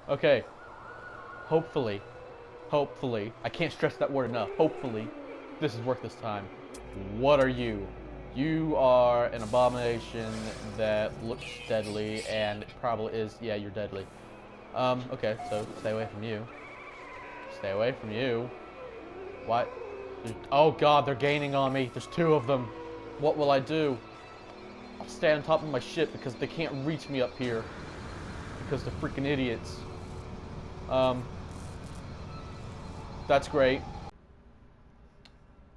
Okay. Hopefully. Hopefully. I can't stress that word enough. Hopefully. This is worth this time. What are you? You are an abomination that looks deadly and probably is. Yeah, you're deadly. Okay, so stay away from you. Stay away from you. What? Oh god, they're gaining on me. There's two of them. What will I do? I'll stay on top of my ship because they can't reach me up here. Because they're freaking idiots. That's great.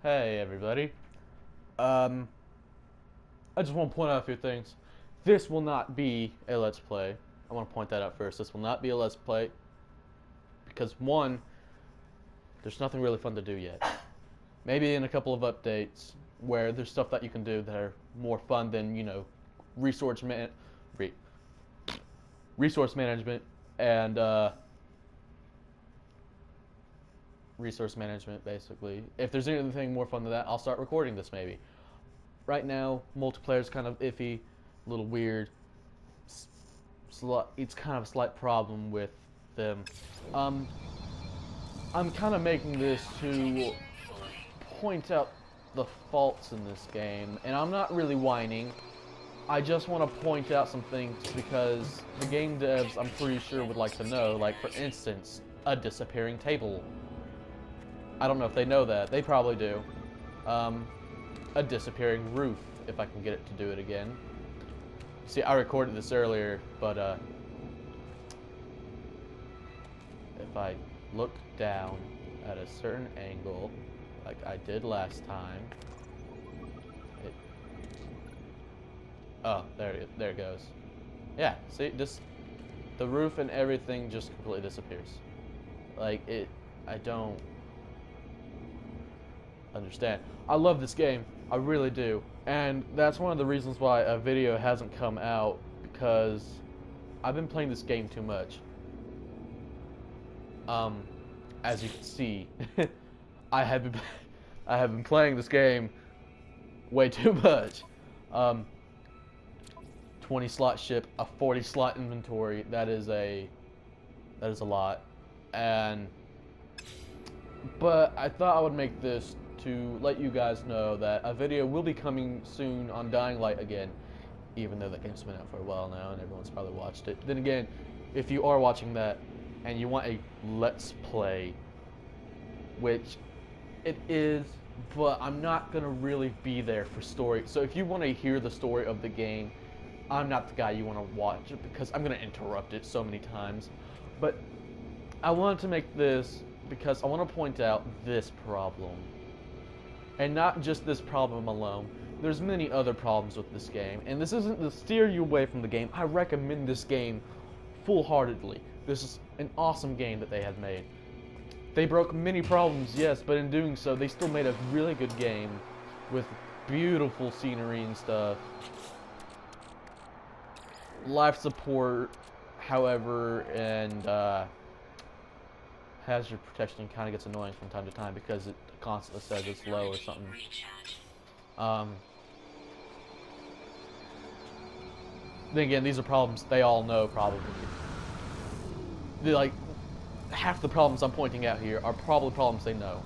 Hey, everybody. I just want to point out a few things. This will not be a Let's Play. I want to point that out first. This will not be a Let's Play. Because, one, there's nothing really fun to do yet. Maybe in a couple of updates where there's stuff that you can do that are more fun than, you know, resource management and resource management, basically. If there's anything more fun than that, I'll start recording this maybe. Right now, multiplayer's kind of iffy, a little weird. It's kind of a slight problem with them. I'm kind of making this to point out the faults in this game, and I'm not really whining. I just want to point out some things because the game devs, I'm pretty sure, would like to know. Like, for instance, a disappearing table. I don't know if they know that. They probably do. A disappearing roof, if I can get it to do it again. See, I recorded this earlier, but if I look down at a certain angle, like I did last time, oh, there it goes. Yeah, see, just the roof and everything just completely disappears. Like, I don't understand. I love this game. I really do. And that's one of the reasons why a video hasn't come out, because I've been playing this game too much. As you can see, I have been playing this game way too much. 20 slot ship, a 40 slot inventory, that is a lot. But I thought I would make this to let you guys know that a video will be coming soon on Dying Light again, even though that game's been out for a while now and everyone's probably watched it. Then again, if you are watching that and you want a Let's Play, which it is, but I'm not going to really be there for story. So if you want to hear the story of the game, I'm not the guy you want to watch because I'm going to interrupt it so many times. But I wanted to make this because I want to point out this problem. And not just this problem alone. There's many other problems with this game. And this isn't to steer you away from the game. I recommend this game full-heartedly. This is an awesome game that they have made. They broke many problems, yes, but in doing so, they still made a really good game with beautiful scenery and stuff. Life support, however, and hazard protection kind of gets annoying from time to time because it constantly says it's low or something. Then again, these are problems they all know probably. They're like, half the problems I'm pointing out here are probably problems they know.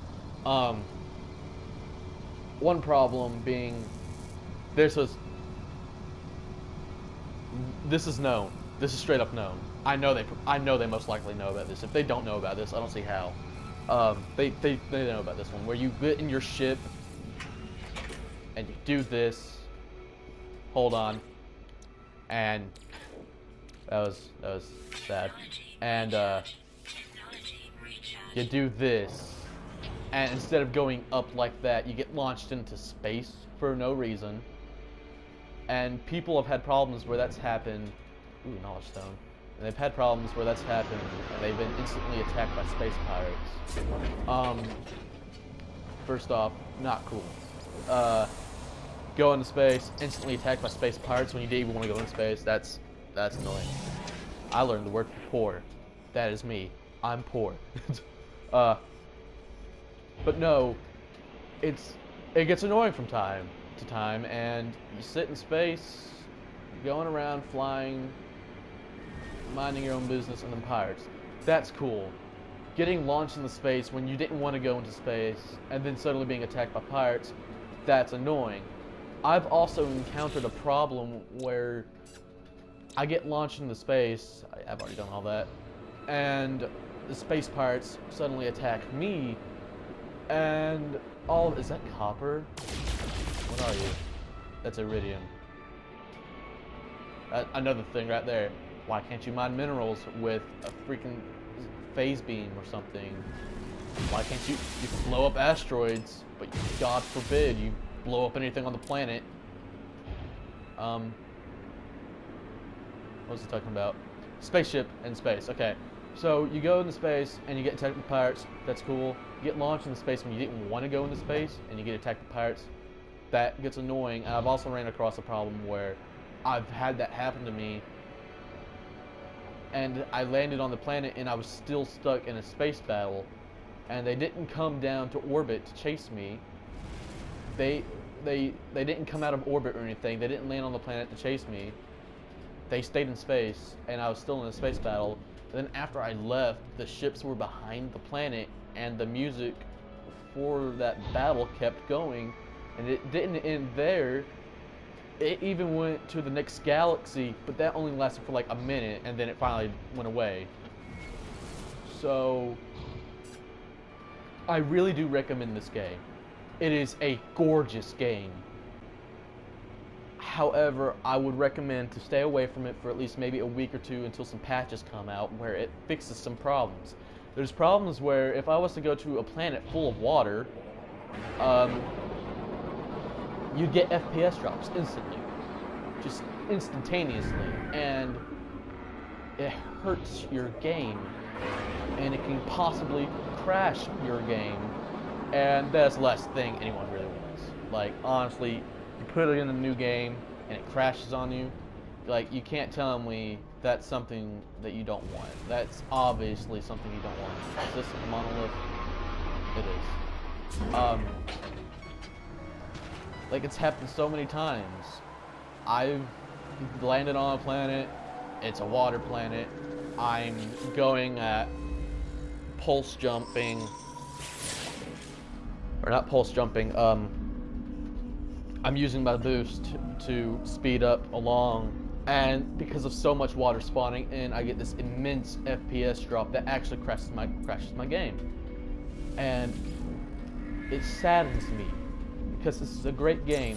One problem being, this is known. This is straight up known. I know they most likely know about this. If they don't know about this, I don't see how. They know about this one, where you get in your ship and you do this. Hold on. And that was sad. And you do this, and instead of going up like that, you get launched into space for no reason. And people have had problems where that's happened. Ooh, knowledge stone. And they've had problems where that's happened, and they've been instantly attacked by space pirates. First off, not cool. Go into space, instantly attacked by space pirates when you didn't even want to go in space. That's annoying. I learned the word poor. That is me. I'm poor. But no, it gets annoying from time to time, and you sit in space, going around, flying, minding your own business, and then pirates. That's cool. Getting launched into space when you didn't want to go into space, and then suddenly being attacked by pirates, that's annoying. I've also encountered a problem where I get launched into space, I've already done all that, and the space pirates suddenly attack me, and is that copper? What are you? That's iridium. Another thing right there. Why can't you mine minerals with a freaking phase beam or something? Why can't you can blow up asteroids, but God forbid you blow up anything on the planet? What was I talking about? Spaceship in space. Okay, so you go into space and you get attacked by pirates. That's cool. You get launched into space when you didn't want to go into space, and you get attacked by pirates. That gets annoying. And I've also ran across a problem where I've had that happen to me, and I landed on the planet and I was still stuck in a space battle, and they didn't come down to orbit to chase me. They didn't come out of orbit or anything. They didn't land on the planet to chase me. They stayed in space, and I was still in a space battle. And then after I left, the ships were behind the planet, and the music for that battle kept going, and it didn't end there. It even went to the next galaxy, but that only lasted for like a minute, and then it finally went away. So I really do recommend this game. It is a gorgeous game. However, I would recommend to stay away from it for at least maybe a week or two until some patches come out where it fixes some problems. There's problems where if I was to go to a planet full of water, you'd get FPS drops instantly, just instantaneously, and it hurts your game, and it can possibly crash your game, and that's the last thing anyone really wants. Like, honestly, you put it in a new game and it crashes on you, like, you can't tell me that's something that you don't want. That's obviously something you don't want. Is this a monolith? It is. Like, it's happened so many times. I've landed on a planet, it's a water planet, I'm going at pulse jumping, or not pulse jumping, I'm using my boost to speed up along, and because of so much water spawning in, I get this immense FPS drop that actually crashes my game. And it saddens me, because this is a great game,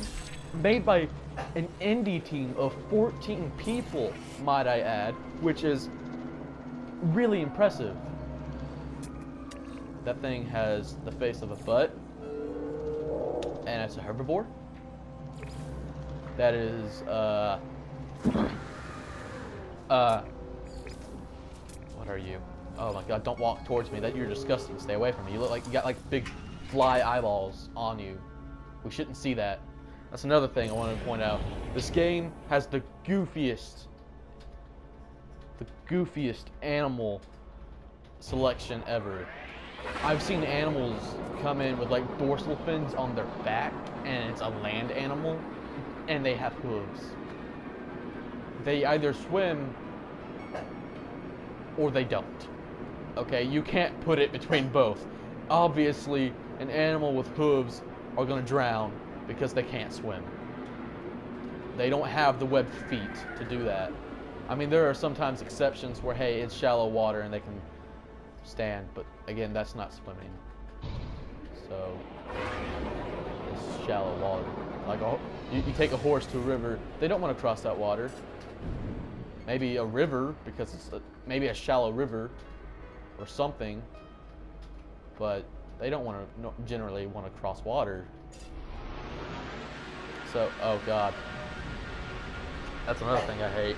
made by an indie team of 14 people, might I add, which is really impressive. That thing has the face of a butt, and it's a herbivore. That is, what are you? Oh my god, don't walk towards me. You're disgusting. Stay away from me. You look like you got like big fly eyeballs on you. We shouldn't see that. That's another thing I wanted to point out. This game has the goofiest animal selection ever. I've seen animals come in with like dorsal fins on their back, and it's a land animal, and they have hooves. They either swim or they don't. Okay, you can't put it between both. Obviously, an animal with hooves are going to drown because they can't swim. They don't have the webbed feet to do that. I mean, there are sometimes exceptions where, hey, it's shallow water and they can stand, but again, that's not swimming. So, it's shallow water. Like, you take a horse to a river, they don't want to cross that water. Maybe a river, because it's maybe a shallow river or something, but they don't generally want to cross water. So, oh god. That's another thing I hate.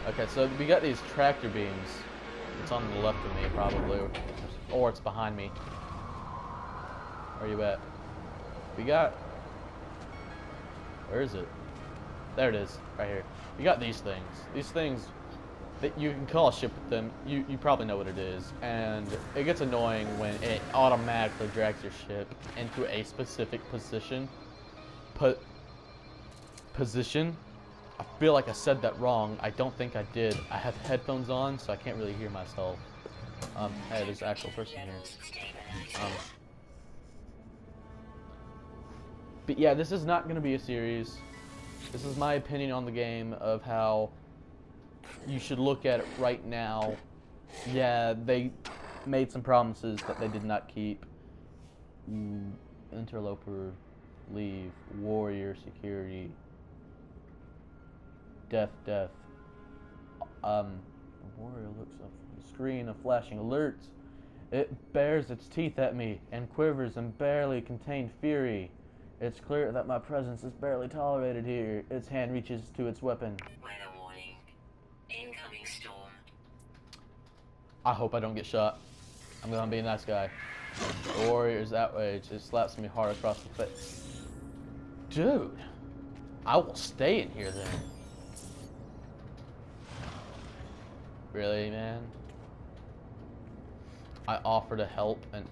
Okay, so we got these tractor beams. It's on the left of me, probably. Or it's behind me. Where are you at? We got... Where is it? There it is, right here. You got these things. These things that you can call a ship with them. You probably know what it is. And it gets annoying when it automatically drags your ship into a specific position. Position. I feel like I said that wrong. I don't think I did. I have headphones on, so I can't really hear myself. Hey, there's an actual person here. But yeah, this is not going to be a series. This is my opinion on the game of how you should look at it right now. Yeah, they made some promises that they did not keep. Interloper, leave, warrior, security, death. Warrior looks up from the screen of flashing alerts. It bares its teeth at me and quivers in barely contained fury. It's clear that my presence is barely tolerated here. Its hand reaches to its weapon. Weather warning. Incoming storm. I hope I don't get shot. I'm gonna be a nice guy. The warrior's outrage. It slaps me hard across the face. Dude, I will stay in here then. Really, man? I offer to help and...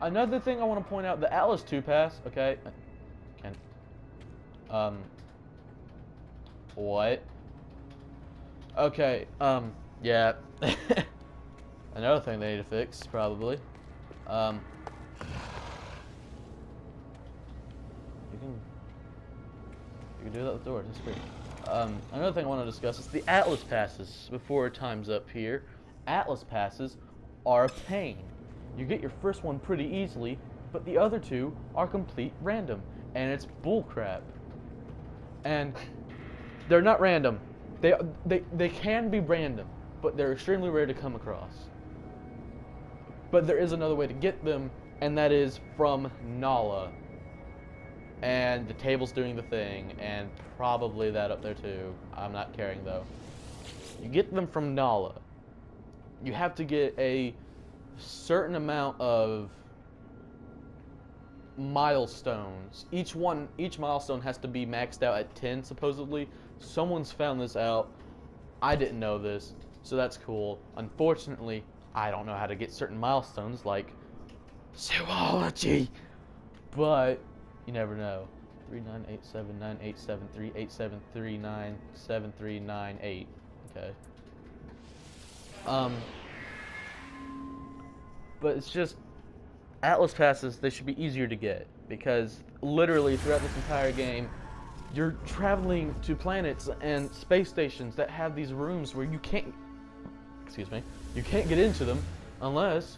Another thing I want to point out, the Atlas 2 pass, okay? What? Okay, yeah. Another thing they need to fix, probably. You can do that with the door, that's great. Another thing I want to discuss is the Atlas passes before time's up here. Atlas passes are a pain. You get your first one pretty easily, but the other two are complete random, and it's bullcrap. And they're not random. They can be random, but they're extremely rare to come across. But there is another way to get them, and that is from Nala. And the table's doing the thing, and probably that up there too. I'm not caring though. You get them from Nala. You have to get a certain amount of milestones. Each milestone has to be maxed out at 10 supposedly. Someone's found this out. I didn't know this, so that's cool. Unfortunately, I don't know how to get certain milestones like zoology, but you never know. 3987987387397398. Okay. But it's just Atlas passes, they should be easier to get because literally throughout this entire game you're traveling to planets and space stations that have these rooms where you can't get into them unless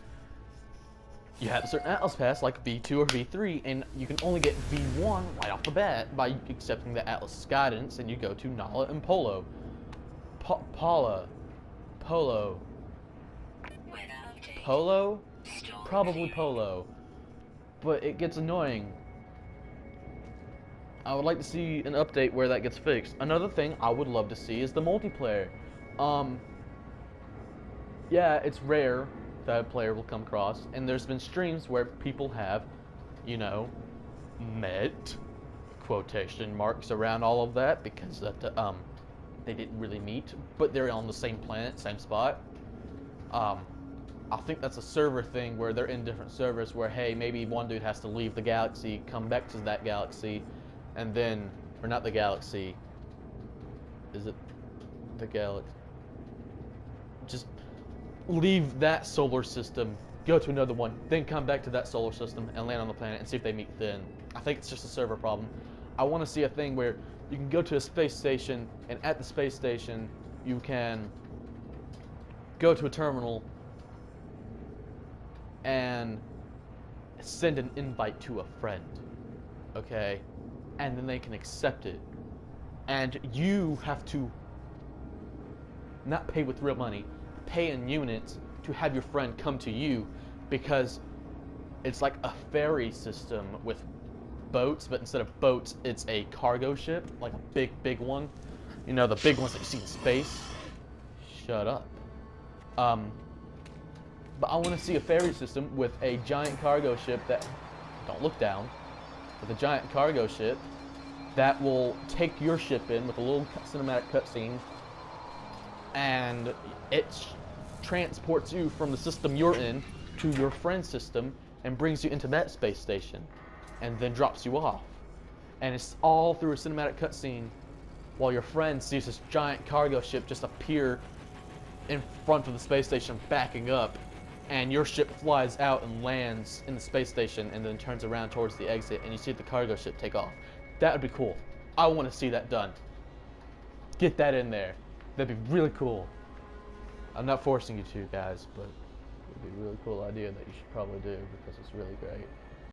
you have a certain Atlas pass like V2 or V3, and you can only get V1 right off the bat by accepting the Atlas guidance, and you go to Nala and Polo. Polo? Probably Polo. But it gets annoying. I would like to see an update where that gets fixed. Another thing I would love to see is the multiplayer. Yeah, it's rare that a player will come across, and there's been streams where people have, you know, met, quotation marks around all of that, because that, they didn't really meet, but they're on the same planet, same spot. I think that's a server thing where they're in different servers where, hey, maybe one dude has to leave the galaxy, come back to that galaxy, and then, or not the galaxy, is it the galaxy? Just leave that solar system, go to another one, then come back to that solar system and land on the planet and see if they meet then. I think it's just a server problem. I want to see a thing where you can go to a space station, and at the space station you can go to a terminal and send an invite to a friend, okay? And then they can accept it. And you have to not pay with real money, pay in units to have your friend come to you, because it's like a ferry system with boats, but instead of boats, it's a cargo ship, like a big one. You know, the big ones that you see in space. Shut up. But I want to see a ferry system with a giant cargo ship that, don't look down, with a giant cargo ship that will take your ship in with a little cinematic cutscene, and it transports you from the system you're in to your friend's system and brings you into that space station, and then drops you off. and it's all through a cinematic cutscene while your friend sees this giant cargo ship just appear in front of the space station backing up, and your ship flies out and lands in the space station and then turns around towards the exit and you see the cargo ship take off. That would be cool. I want to see that done. Get that in there. That'd be really cool. I'm not forcing you to, guys, but it would be a really cool idea that you should probably do because it's really great.